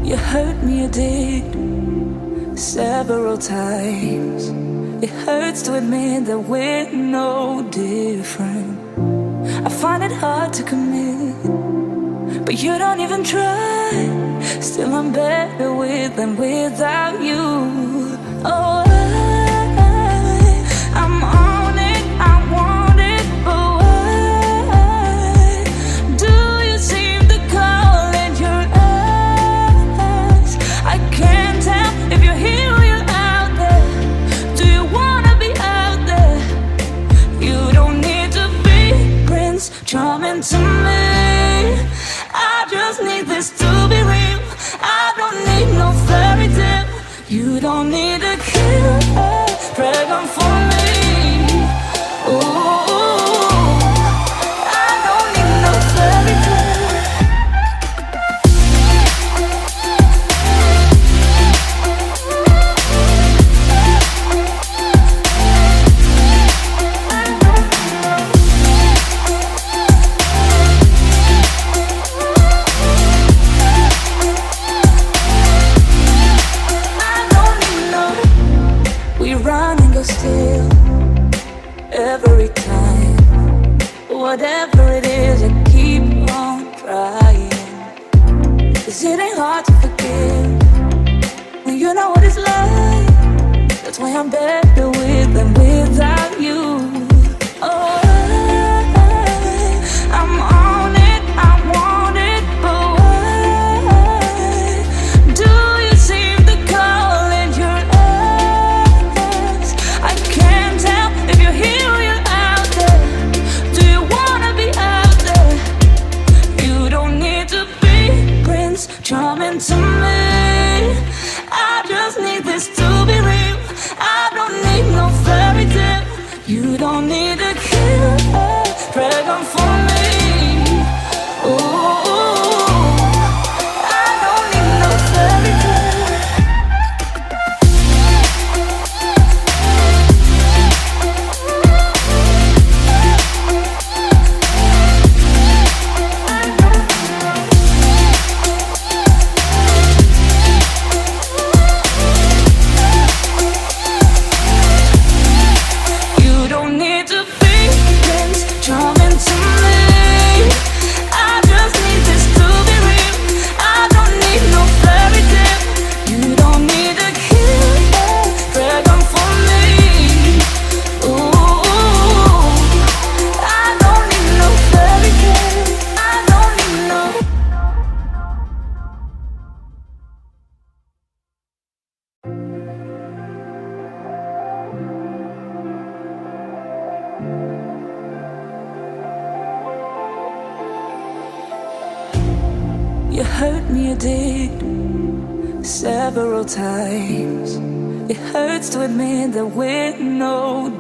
You hurt me, you did, several times. It hurts to admit that we're no different. I find it hard to commit, but you don't even try. Still I'm better with than without you. Oh, I'm on it, I want it, but why do you seem to call in your eyes? I can't tell if you're here or you're out there. Do you wanna be out there? You don't need to be Prince Charming to me. I just need this to be real. I don't need no fairy tale. You don't need to kill a dragon for me. Ooh, I don't need no fairy tale. Still, every time, whatever it is, I keep on trying. 'Cause it ain't hard to forgive when you know what it's like. That's why I'm better with than without you. Oh, I'm on it, I want it, but why do you seem to call in your eyes? I can't tell if you're here or you're out there. Do you wanna be out there? You don't need to be Prince Charming to me. I just need this to be real. I don't need no fairy tale. You don't need to kill a dragon for me. Ooh, I don't need no fairy tale. You hurt me, you did, several times. It hurts to admit that we're no